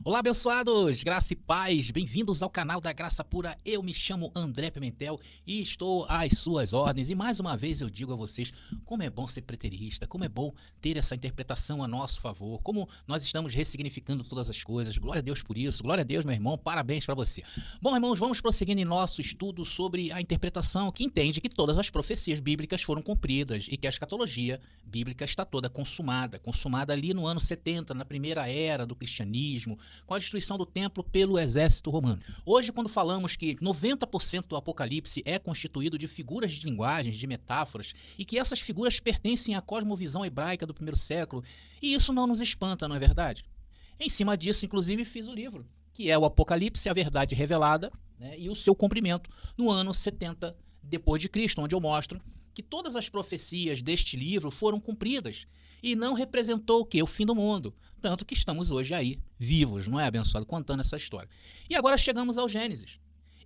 Olá, abençoados! Graça e paz, bem-vindos ao canal da Graça Pura. Eu me chamo André Pimentel e estou às suas ordens. E mais uma vez eu digo a vocês como é bom ser preterista, como é bom ter essa interpretação a nosso favor, como nós estamos ressignificando todas as coisas. Glória a Deus por isso, glória a Deus, meu irmão, parabéns para você. Bom, irmãos, vamos prosseguindo em nosso estudo sobre a interpretação que entende que todas as profecias bíblicas foram cumpridas e que a escatologia bíblica está toda consumada ali no ano 70, na primeira era do cristianismo, com a destruição do templo pelo exército romano. Hoje, quando falamos que 90% do Apocalipse é constituído de figuras de linguagens, de metáforas, e que essas figuras pertencem à cosmovisão hebraica do primeiro século, e isso não nos espanta, não é verdade? Em cima disso, inclusive, fiz o livro, que é o Apocalipse, a Verdade Revelada, né, e o seu cumprimento no ano 70 depois de Cristo, onde eu mostro que todas as profecias deste livro foram cumpridas e não representou o quê? O fim do mundo. Tanto que estamos hoje aí, vivos, não é, abençoado, contando essa história. E agora chegamos ao Gênesis.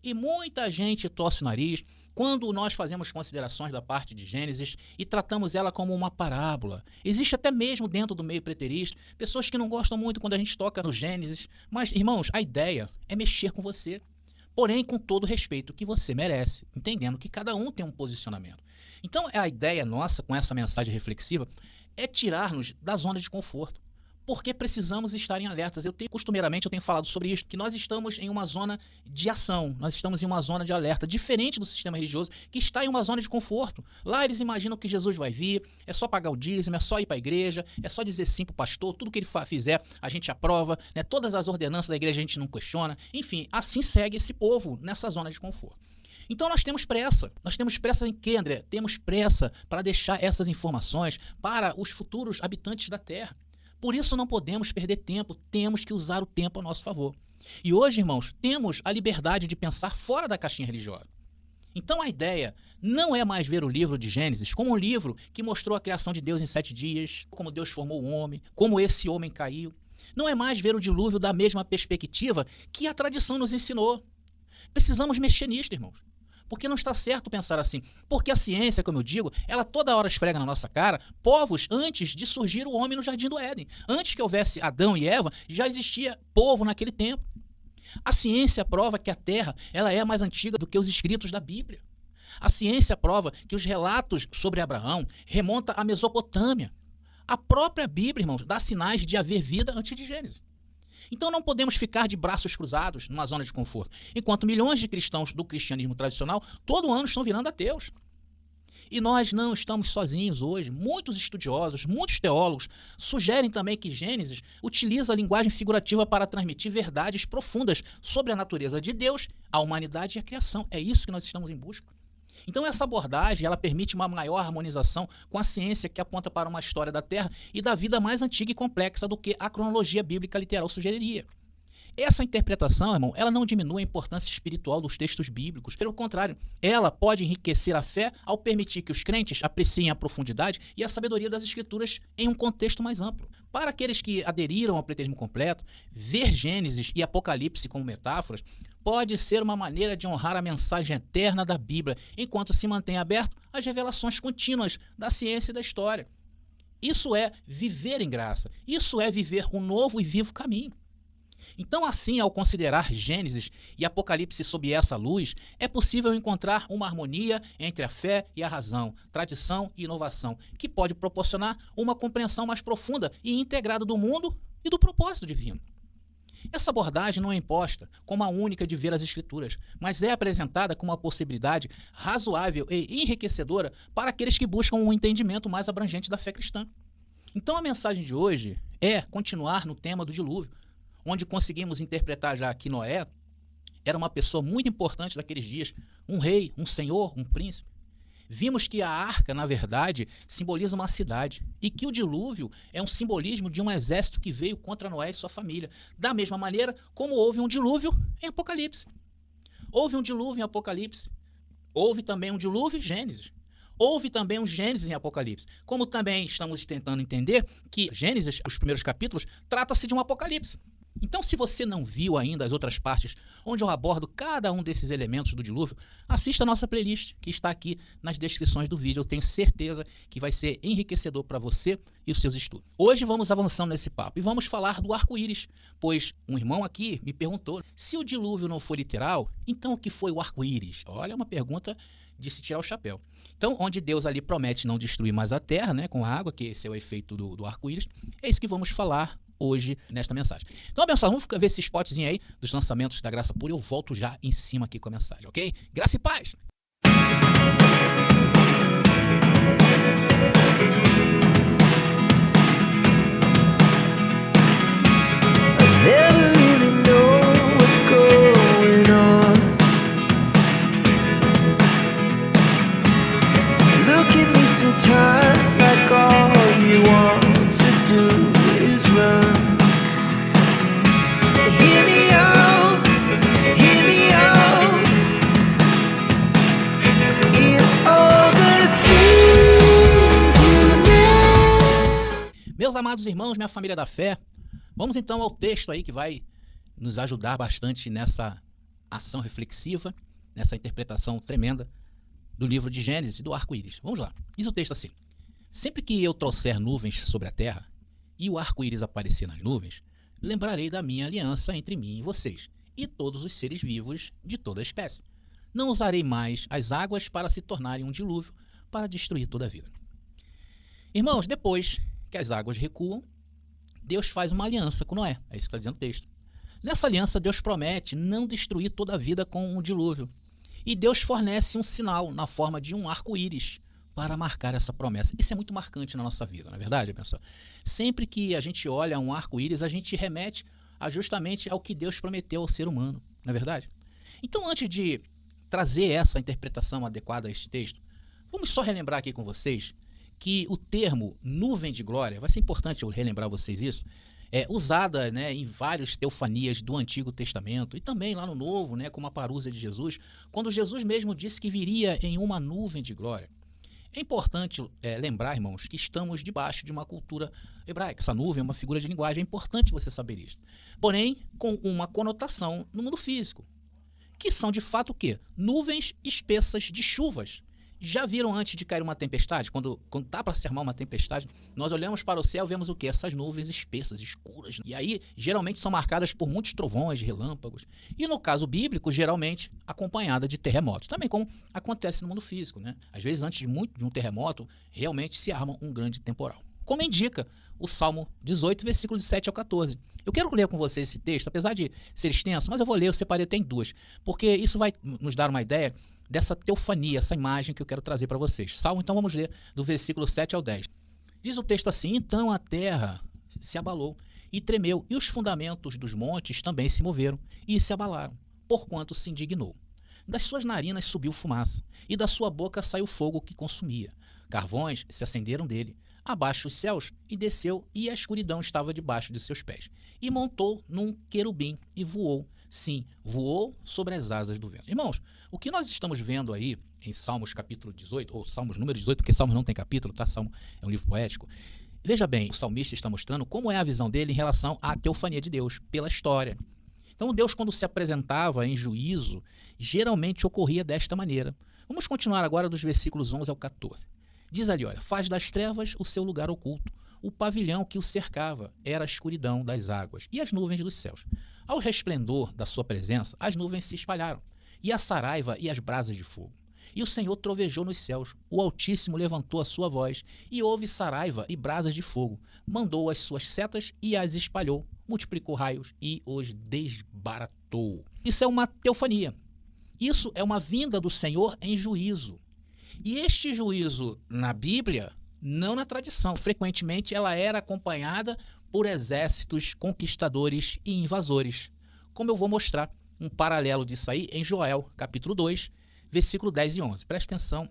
E muita gente torce o nariz quando nós fazemos considerações da parte de Gênesis e tratamos ela como uma parábola. Existe até mesmo dentro do meio preterista pessoas que não gostam muito quando a gente toca no Gênesis. Mas, irmãos, a ideia é mexer com você. Porém, com todo o respeito que você merece, entendendo que cada um tem um posicionamento. Então, a ideia nossa, com essa mensagem reflexiva, é tirar-nos da zona de conforto. Porque precisamos estar em alertas. Costumeiramente, eu tenho falado sobre isso, que nós estamos em uma zona de ação, nós estamos em uma zona de alerta, diferente do sistema religioso, que está em uma zona de conforto. Lá eles imaginam que Jesus vai vir, é só pagar o dízimo, é só ir para a igreja, é só dizer sim para o pastor, tudo que ele fizer a gente aprova, né? Todas as ordenanças da igreja a gente não questiona. Enfim, assim segue esse povo nessa zona de conforto. Então nós temos pressa. Nós temos pressa em quê, André? Temos pressa para deixar essas informações para os futuros habitantes da Terra. Por isso não podemos perder tempo, temos que usar o tempo a nosso favor. E hoje, irmãos, temos a liberdade de pensar fora da caixinha religiosa. Então a ideia não é mais ver o livro de Gênesis como um livro que mostrou a criação de Deus em 7 dias, como Deus formou o homem, como esse homem caiu. Não é mais ver o dilúvio da mesma perspectiva que a tradição nos ensinou. Precisamos mexer nisto, irmãos. Porque não está certo pensar assim. Porque a ciência, como eu digo, ela toda hora esfrega na nossa cara povos antes de surgir o homem no Jardim do Éden. Antes que houvesse Adão e Eva, já existia povo naquele tempo. A ciência prova que a Terra ela é mais antiga do que os escritos da Bíblia. A ciência prova que os relatos sobre Abraão remontam à Mesopotâmia. A própria Bíblia, irmãos, dá sinais de haver vida antes de Gênesis. Então não podemos ficar de braços cruzados numa zona de conforto, enquanto milhões de cristãos do cristianismo tradicional todo ano estão virando ateus. E nós não estamos sozinhos hoje. Muitos estudiosos, muitos teólogos sugerem também que Gênesis utiliza a linguagem figurativa para transmitir verdades profundas sobre a natureza de Deus, a humanidade e a criação. É isso que nós estamos em busca. Então essa abordagem ela permite uma maior harmonização com a ciência que aponta para uma história da Terra e da vida mais antiga e complexa do que a cronologia bíblica literal sugeriria. Essa interpretação, irmão, ela não diminui a importância espiritual dos textos bíblicos. Pelo contrário, ela pode enriquecer a fé ao permitir que os crentes apreciem a profundidade e a sabedoria das Escrituras em um contexto mais amplo. Para aqueles que aderiram ao preterismo completo, ver Gênesis e Apocalipse como metáforas pode ser uma maneira de honrar a mensagem eterna da Bíblia, enquanto se mantém aberto às revelações contínuas da ciência e da história. Isso é viver em graça. Isso é viver um novo e vivo caminho. Então, assim, ao considerar Gênesis e Apocalipse sob essa luz, é possível encontrar uma harmonia entre a fé e a razão, tradição e inovação, que pode proporcionar uma compreensão mais profunda e integrada do mundo e do propósito divino. Essa abordagem não é imposta como a única de ver as Escrituras, mas é apresentada como uma possibilidade razoável e enriquecedora para aqueles que buscam um entendimento mais abrangente da fé cristã. Então, a mensagem de hoje é continuar no tema do dilúvio, onde conseguimos interpretar já que Noé era uma pessoa muito importante daqueles dias, um rei, um senhor, um príncipe. Vimos que a arca, na verdade, simboliza uma cidade e que o dilúvio é um simbolismo de um exército que veio contra Noé e sua família, da mesma maneira como houve um dilúvio em Apocalipse. Houve um dilúvio em Apocalipse, houve também um dilúvio em Gênesis. Houve também um Gênesis em Apocalipse. Como também estamos tentando entender que Gênesis, os primeiros capítulos, trata-se de um Apocalipse. Então, se você não viu ainda as outras partes onde eu abordo cada um desses elementos do dilúvio, assista a nossa playlist que está aqui nas descrições do vídeo. Eu tenho certeza que vai ser enriquecedor para você e os seus estudos. Hoje vamos avançando nesse papo e vamos falar do arco-íris, pois um irmão aqui me perguntou se o dilúvio não foi literal, então o que foi o arco-íris? Olha, é uma pergunta de se tirar o chapéu. Então, onde Deus ali promete não destruir mais a terra, né, com a água, que esse é o efeito do arco-íris, é isso que vamos falar hoje nesta mensagem. Então, abençoado, vamos ver esse spotzinho aí dos lançamentos da Graça Pura e eu volto já em cima aqui com a mensagem, ok? Graça e paz! Sometimes like all you want to do is run. Hear me out, hear me out. If all the things you know. Meus amados irmãos, minha família da fé, vamos então ao texto aí que vai nos ajudar bastante nessa ação reflexiva, nessa interpretação tremenda do livro de Gênesis e do arco-íris. Vamos lá. Diz o texto assim: sempre que eu trouxer nuvens sobre a terra e o arco-íris aparecer nas nuvens, lembrarei da minha aliança entre mim e vocês e todos os seres vivos de toda a espécie. Não usarei mais as águas para se tornarem um dilúvio para destruir toda a vida. Irmãos, depois que as águas recuam, Deus faz uma aliança com Noé. É isso que está dizendo o texto. Nessa aliança, Deus promete não destruir toda a vida com um dilúvio. E Deus fornece um sinal na forma de um arco-íris para marcar essa promessa. Isso é muito marcante na nossa vida, não é verdade, pessoal? Sempre que a gente olha um arco-íris, a gente remete justamente ao que Deus prometeu ao ser humano, não é verdade? Então, antes de trazer essa interpretação adequada a este texto, vamos só relembrar aqui com vocês que o termo nuvem de glória, vai ser importante eu relembrar vocês isso, é usada, né, em várias teofanias do Antigo Testamento e também lá no Novo, né, como a parúzia de Jesus, quando Jesus mesmo disse que viria em uma nuvem de glória. É importante lembrar, irmãos, que estamos debaixo de uma cultura hebraica. Essa nuvem é uma figura de linguagem, é importante você saber isso. Porém, com uma conotação no mundo físico, que são de fato o quê? Nuvens espessas de chuvas. Já viram antes de cair uma tempestade? Quando tá para se armar uma tempestade, nós olhamos para o céu e vemos o quê? Essas nuvens espessas, escuras. E aí, geralmente são marcadas por muitos trovões, relâmpagos. E no caso bíblico, geralmente acompanhada de terremotos. Também como acontece no mundo físico, né? Às vezes, antes de um terremoto, realmente se arma um grande temporal. Como indica o Salmo 18, versículos de 7 ao 14. Eu quero ler com vocês esse texto, apesar de ser extenso, mas eu vou ler, eu separei até em duas, porque isso vai nos dar uma ideia dessa teofania, essa imagem que eu quero trazer para vocês. Salmo, então vamos ler do versículo 7 ao 10. Diz o texto assim: então a terra se abalou e tremeu, e os fundamentos dos montes também se moveram e se abalaram, porquanto se indignou. Das suas narinas subiu fumaça, e da sua boca saiu fogo que consumia. Carvões se acenderam dele, abaixo os céus, e desceu, e a escuridão estava debaixo de seus pés. E montou num querubim, e voou, sim, voou sobre as asas do vento. Irmãos, o que nós estamos vendo aí em Salmos capítulo 18, ou Salmos número 18, porque Salmos não tem capítulo, tá? Salmo é um livro poético. Veja bem, o salmista está mostrando como é a visão dele em relação à teofania de Deus, pela história. Então, Deus, quando se apresentava em juízo, geralmente ocorria desta maneira. Vamos continuar agora dos versículos 11 ao 14. Diz ali, olha: faz das trevas o seu lugar oculto. O pavilhão que o cercava era a escuridão das águas e as nuvens dos céus. Ao resplendor da sua presença, as nuvens se espalharam, e a saraiva e as brasas de fogo. E o Senhor trovejou nos céus, o Altíssimo levantou a sua voz, e houve saraiva e brasas de fogo. Mandou as suas setas e as espalhou, multiplicou raios e os desbaratou. Isso é uma teofania. Isso é uma vinda do Senhor em juízo. E este juízo na Bíblia, não na tradição. Frequentemente ela era acompanhada por exércitos conquistadores e invasores. Como eu vou mostrar um paralelo disso aí em Joel, capítulo 2, versículo 10 e 11. Preste atenção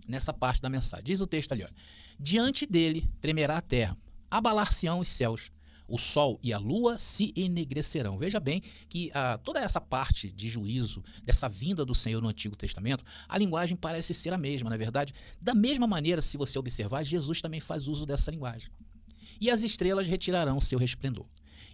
nessa parte da mensagem. Diz o texto ali, olha: diante dele tremerá a terra, abalar-se-ão os céus, o sol e a lua se enegrecerão. Veja bem que toda essa parte de juízo, dessa vinda do Senhor no Antigo Testamento, a linguagem parece ser a mesma, na verdade. Da mesma maneira, se você observar, Jesus também faz uso dessa linguagem. E as estrelas retirarão seu resplendor.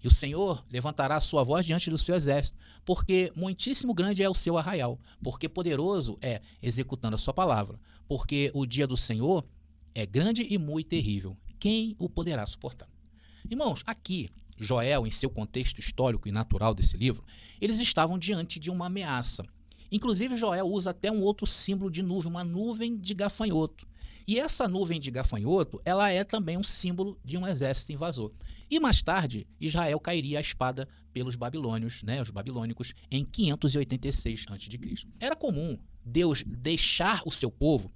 E o Senhor levantará a sua voz diante do seu exército, porque muitíssimo grande é o seu arraial, porque poderoso é executando a sua palavra, porque o dia do Senhor é grande e muito terrível. Quem o poderá suportar? Irmãos, aqui, Joel, em seu contexto histórico e natural desse livro, eles estavam diante de uma ameaça. Inclusive, Joel usa até um outro símbolo de nuvem, uma nuvem de gafanhoto. E essa nuvem de gafanhoto, ela é também um símbolo de um exército invasor. E mais tarde, Israel cairia à espada pelos babilônios, né, os babilônicos, em 586 a.C. Era comum Deus deixar o seu povo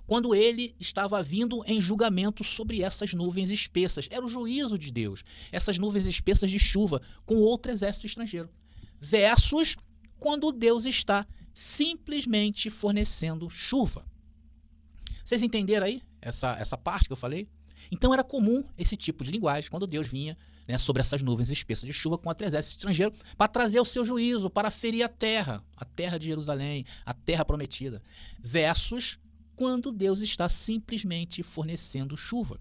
quando ele estava vindo em julgamento sobre essas nuvens espessas. Era o juízo de Deus, essas nuvens espessas de chuva com outro exército estrangeiro. Versus quando Deus está simplesmente fornecendo chuva. Vocês entenderam aí essa parte que eu falei? Então era comum esse tipo de linguagem quando Deus vinha, né, sobre essas nuvens espessas de chuva contra o exército estrangeiro para trazer o seu juízo, para ferir a terra de Jerusalém, a terra prometida. Versus quando Deus está simplesmente fornecendo chuva.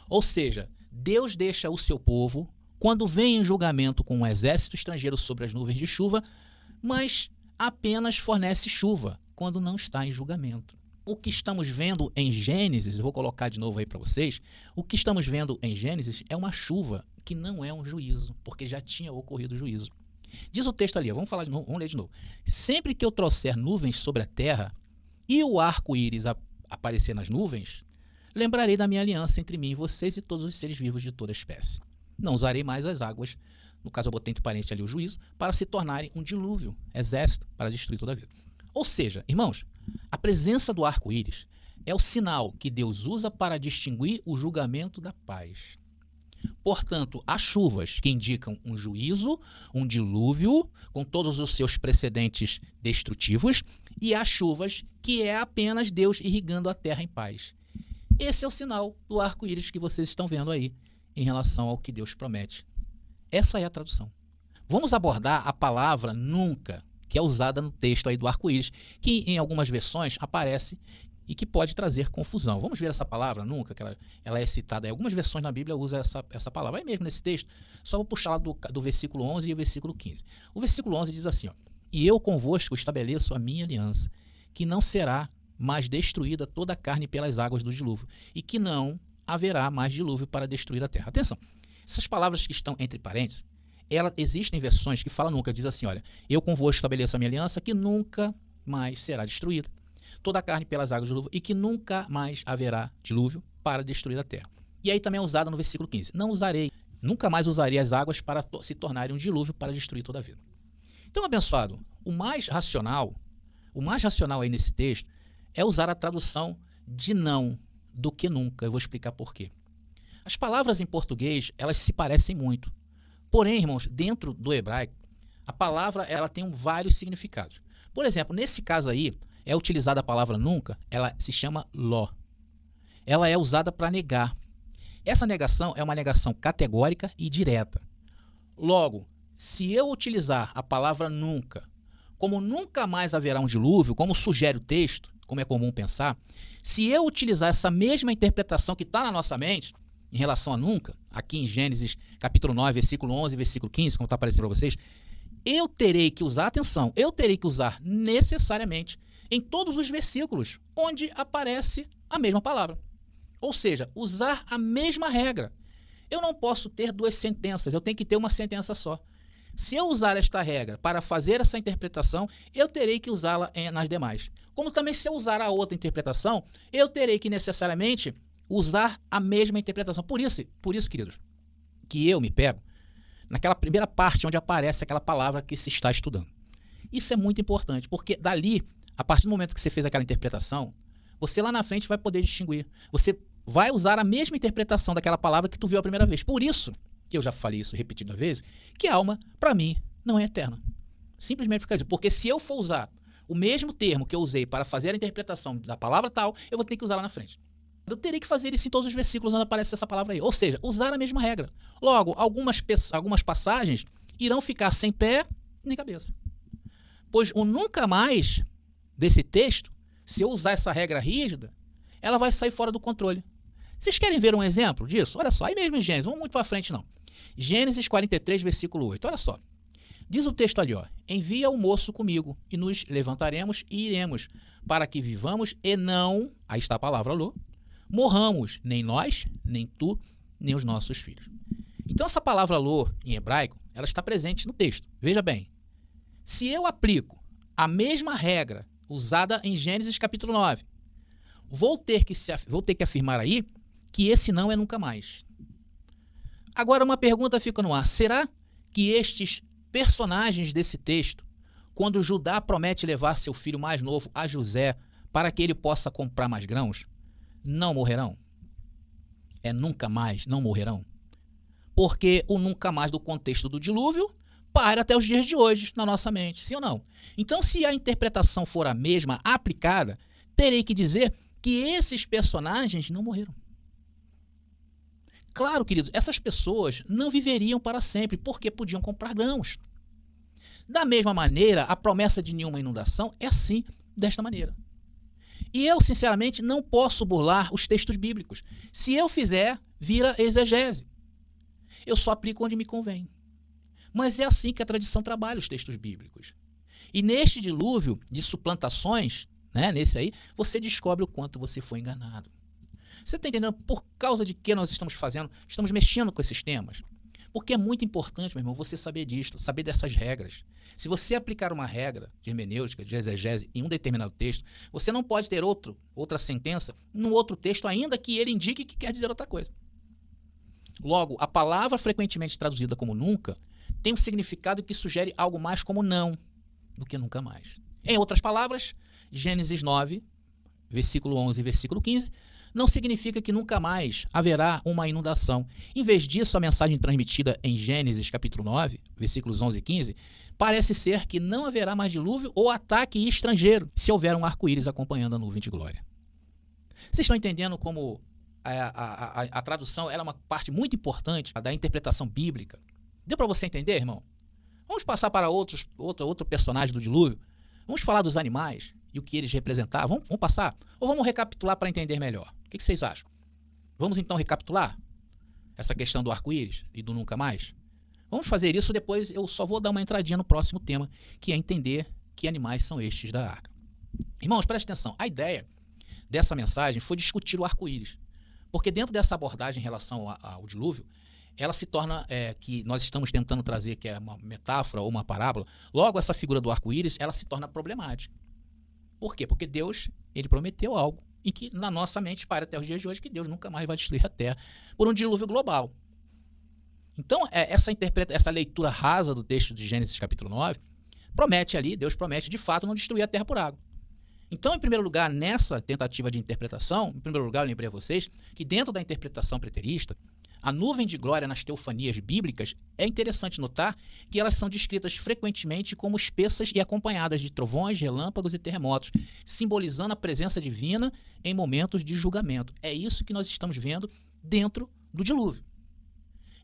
Ou seja, Deus deixa o seu povo, quando vem em julgamento com um exército estrangeiro sobre as nuvens de chuva, mas apenas fornece chuva quando não está em julgamento. O que estamos vendo em Gênesis, eu vou colocar de novo aí para vocês, o que estamos vendo em Gênesis é uma chuva que não é um juízo, porque já tinha ocorrido o juízo. Diz o texto ali, vamos ler de novo. Sempre que eu trouxer nuvens sobre a terra e o arco-íris aparecer nas nuvens, lembrarei da minha aliança entre mim e vocês e todos os seres vivos de toda espécie. Não usarei mais as águas, no caso eu botei entre parênteses ali o juízo, para se tornarem um dilúvio, exército, para destruir toda a vida. Ou seja, irmãos, a presença do arco-íris é o sinal que Deus usa para distinguir o julgamento da paz. Portanto, há chuvas que indicam um juízo, um dilúvio, com todos os seus precedentes destrutivos, e há chuvas que é apenas Deus irrigando a terra em paz. Esse é o sinal do arco-íris que vocês estão vendo aí em relação ao que Deus promete. Essa é a tradução. Vamos abordar a palavra nunca, que é usada no texto aí do arco-íris, que em algumas versões aparece e que pode trazer confusão. Vamos ver essa palavra nunca, que ela é citada em algumas versões na Bíblia, usa essa palavra. Aí mesmo nesse texto, só vou puxar lá do versículo 11 e o versículo 15. O versículo 11 diz assim, ó, e eu convosco estabeleço a minha aliança, que não será mais destruída toda a carne pelas águas do dilúvio, e que não haverá mais dilúvio para destruir a terra. Atenção, essas palavras que estão entre parênteses, existem versões que falam nunca, diz assim, olha, eu convosco estabeleço a minha aliança que nunca mais será destruída, toda a carne pelas águas do dilúvio, e que nunca mais haverá dilúvio para destruir a terra. E aí também é usada no versículo 15, nunca mais usarei as águas para se tornarem um dilúvio para destruir toda a vida. Então, abençoado, o mais racional aí nesse texto é usar a tradução de não do que nunca. Eu vou explicar por quê. As palavras em português, elas se parecem muito. Porém, irmãos, dentro do hebraico, a palavra ela tem vários significados. Por exemplo, nesse caso aí, é utilizada a palavra nunca, ela se chama ló. Ela é usada para negar. Essa negação é uma negação categórica e direta. Logo, se eu utilizar a palavra nunca, como nunca mais haverá um dilúvio, como sugere o texto, como é comum pensar, se eu utilizar essa mesma interpretação que está na nossa mente, em relação a nunca, aqui em Gênesis capítulo 9, versículo 11 e versículo 15, como está aparecendo para vocês, eu terei que usar necessariamente em todos os versículos onde aparece a mesma palavra. Ou seja, usar a mesma regra. Eu não posso ter duas sentenças, eu tenho que ter uma sentença só. Se eu usar esta regra para fazer essa interpretação, eu terei que usá-la nas demais. Como também se eu usar a outra interpretação, eu terei que necessariamente usar a mesma interpretação. Por isso, queridos, que eu me pego naquela primeira parte onde aparece aquela palavra que se está estudando. Isso é muito importante, porque dali, a partir do momento que você fez aquela interpretação, você lá na frente vai poder distinguir. Você vai usar a mesma interpretação daquela palavra que tu viu a primeira vez. Por isso, que eu já falei isso repetidas vezes, que a alma, para mim, não é eterna. Simplesmente por causa disso. Porque se eu for usar o mesmo termo que eu usei para fazer a interpretação da palavra tal, eu vou ter que usar lá na frente. Eu terei que fazer isso em todos os versículos onde aparece essa palavra aí. Ou seja, usar a mesma regra. Logo, algumas passagens irão ficar sem pé nem cabeça. Pois o nunca mais desse texto, se eu usar essa regra rígida, ela vai sair fora do controle. Vocês querem ver um exemplo disso? Olha só, aí mesmo em Gênesis, vamos muito para frente não. Gênesis 43, versículo 8. Olha só. Diz o texto ali, ó: envia o moço comigo, e nos levantaremos e iremos, para que vivamos e não, aí está a palavra alô, morramos, nem nós, nem tu, nem os nossos filhos. Então essa palavra alô, em hebraico, ela está presente no texto. Veja bem, se eu aplico a mesma regra usada em Gênesis capítulo 9, vou ter que afirmar aí que esse não é nunca mais. Agora uma pergunta fica no ar: será que estes personagens desse texto, quando Judá promete levar seu filho mais novo a José para que ele possa comprar mais grãos, não morrerão? É nunca mais, não morrerão? Porque o nunca mais do contexto do dilúvio para até os dias de hoje na nossa mente, sim ou não? Então, se a interpretação for a mesma aplicada, terei que dizer que esses personagens não morreram. Claro, queridos, essas pessoas não viveriam para sempre, porque podiam comprar grãos. Da mesma maneira, a promessa de nenhuma inundação é assim, desta maneira. E eu, sinceramente, não posso burlar os textos bíblicos. Se eu fizer, vira exegese. Eu só aplico onde me convém. Mas é assim que a tradição trabalha os textos bíblicos. E neste dilúvio de suplantações, né, nesse aí, você descobre o quanto você foi enganado. Você está entendendo por causa de que nós estamos fazendo, estamos mexendo com esses temas? Porque é muito importante, meu irmão, você saber disto, saber dessas regras. Se você aplicar uma regra de hermenêutica, de exegese em um determinado texto, você não pode ter outra sentença num outro texto, ainda que ele indique que quer dizer outra coisa. Logo, a palavra frequentemente traduzida como nunca tem um significado que sugere algo mais como não do que nunca mais. Em outras palavras, Gênesis 9, versículo 11 e versículo 15, não significa que nunca mais haverá uma inundação. Em vez disso, a mensagem transmitida em Gênesis capítulo 9, versículos 11 e 15, parece ser que não haverá mais dilúvio ou ataque estrangeiro se houver um arco-íris acompanhando a nuvem de glória. Vocês estão entendendo como a tradução era uma parte muito importante da interpretação bíblica? Deu para você entender, irmão? Vamos passar para outro personagem do dilúvio. Vamos falar dos animais e o que eles representavam. Vamos passar? Ou vamos recapitular para entender melhor? O que vocês acham? Vamos então recapitular essa questão do arco-íris e do nunca mais? Vamos fazer isso, depois eu só vou dar uma entradinha no próximo tema, que é entender que animais são estes da arca. Irmãos, preste atenção. A ideia dessa mensagem foi discutir o arco-íris. Porque dentro dessa abordagem em relação ao dilúvio, ela se torna, que nós estamos tentando trazer, que é uma metáfora ou uma parábola, logo essa figura do arco-íris, ela se torna problemática. Por quê? Porque Deus, ele prometeu algo, e que na nossa mente, para até os dias de hoje, que Deus nunca mais vai destruir a Terra por um dilúvio global. Então, essa leitura rasa do texto de Gênesis capítulo 9, promete ali, Deus promete de fato não destruir a Terra por água. Então, em primeiro lugar, nessa tentativa de interpretação, em primeiro lugar, eu lembrei a vocês que dentro da interpretação preterista, a nuvem de glória nas teofanias bíblicas, é interessante notar que elas são descritas frequentemente como espessas e acompanhadas de trovões, relâmpagos e terremotos, simbolizando a presença divina em momentos de julgamento. É isso que nós estamos vendo dentro do dilúvio.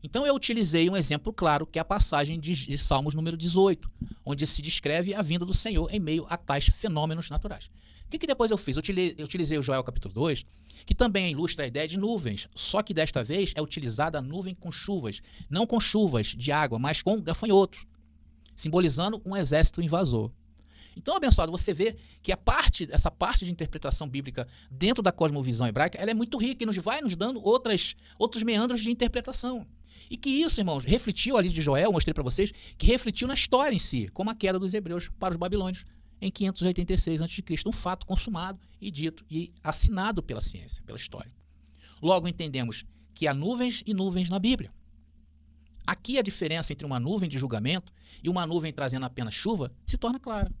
Então eu utilizei um exemplo claro, que é a passagem de Salmos número 18, onde se descreve a vinda do Senhor em meio a tais fenômenos naturais. O que depois eu fiz? Eu utilizei o Joel capítulo 2, que também ilustra a ideia de nuvens, só que desta vez é utilizada a nuvem com chuvas, não com chuvas de água, mas com gafanhotos, simbolizando um exército invasor. Então, abençoado, você vê que essa parte de interpretação bíblica dentro da cosmovisão hebraica, ela é muito rica e vai nos dando outros meandros de interpretação. E que isso, irmãos, refletiu ali de Joel, mostrei para vocês, que refletiu na história em si, como a queda dos hebreus para os babilônios em 586 a.C., um fato consumado e dito e assinado pela ciência, pela história. Logo entendemos que há nuvens e nuvens na Bíblia. Aqui a diferença entre uma nuvem de julgamento e uma nuvem trazendo apenas chuva se torna clara.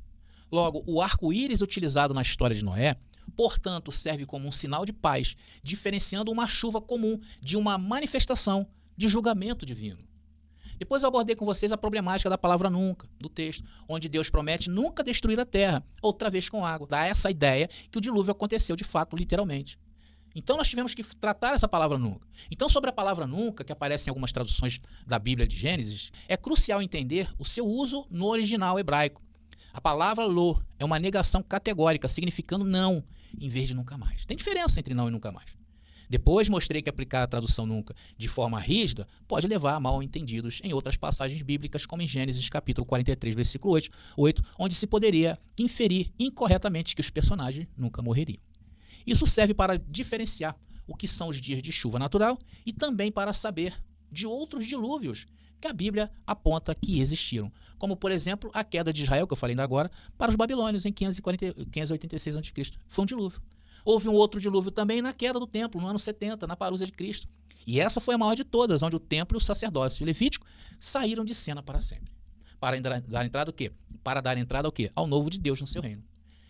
Logo, o arco-íris utilizado na história de Noé, portanto, serve como um sinal de paz, diferenciando uma chuva comum de uma manifestação de julgamento divino. Depois eu abordei com vocês a problemática da palavra nunca, do texto, onde Deus promete nunca destruir a terra, outra vez com água. Dá essa ideia que o dilúvio aconteceu de fato, literalmente. Então nós tivemos que tratar essa palavra nunca. Então, sobre a palavra nunca, que aparece em algumas traduções da Bíblia de Gênesis, é crucial entender o seu uso no original hebraico. A palavra lo é uma negação categórica, significando não, em vez de nunca mais. Tem diferença entre não e nunca mais. Depois mostrei que aplicar a tradução nunca de forma rígida pode levar a mal entendidos em outras passagens bíblicas, como em Gênesis capítulo 43, versículo 8, onde se poderia inferir incorretamente que os personagens nunca morreriam. Isso serve para diferenciar o que são os dias de chuva natural e também para saber de outros dilúvios que a Bíblia aponta que existiram, como, por exemplo, a queda de Israel, que eu falei ainda agora, para os babilônios em 586 a.C. Foi um dilúvio. Houve um outro dilúvio também na queda do templo, no ano 70, na parusa de Cristo. E essa foi a maior de todas, onde o templo e o sacerdócio levítico saíram de cena para sempre. Para dar entrada o quê? Para dar entrada ao quê? Ao novo de Deus no seu reino.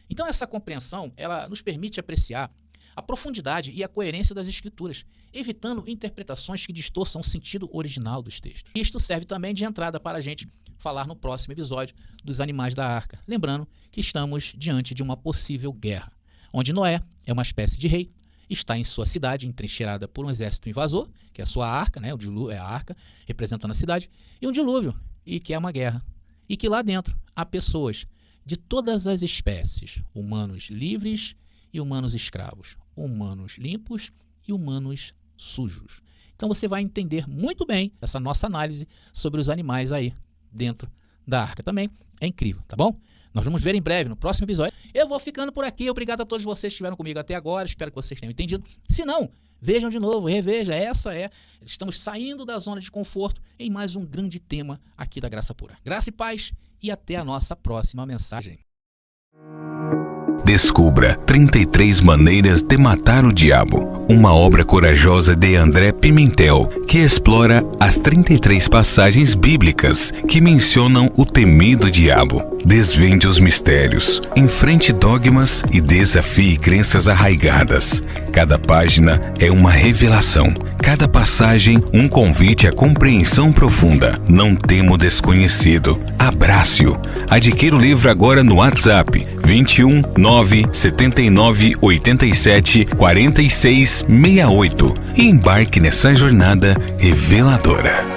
Então essa compreensão, ela nos permite apreciar a profundidade e a coerência das escrituras, evitando interpretações que distorçam o sentido original dos textos. Isto serve também de entrada para a gente falar no próximo episódio dos animais da arca, lembrando que estamos diante de uma possível guerra, onde Noé é uma espécie de rei, está em sua cidade entrincheirada por um exército invasor, que é a sua arca, né? O dilúvio é a arca, representando a cidade, e um dilúvio, e que é uma guerra. E que lá dentro há pessoas de todas as espécies, humanos livres e humanos escravos, humanos limpos e humanos sujos. Então você vai entender muito bem essa nossa análise sobre os animais aí dentro da arca. Também é incrível, tá bom? Nós vamos ver em breve, no próximo episódio. Eu vou ficando por aqui. Obrigado a todos vocês que estiveram comigo até agora. Espero que vocês tenham entendido. Se não, vejam de novo, reveja. Estamos saindo da zona de conforto em mais um grande tema aqui da Graça Pura. Graça e paz e até a nossa próxima mensagem. Descubra 33 Maneiras de Matar o Diabo, uma obra corajosa de André Pimentel, que explora as 33 passagens bíblicas que mencionam o temido diabo. Desvende os mistérios, enfrente dogmas e desafie crenças arraigadas. Cada página é uma revelação, cada passagem um convite à compreensão profunda. Não tema o desconhecido, abrace-o. Adquira o livro agora no WhatsApp 21 979 87 46 68 e embarque nessa jornada reveladora.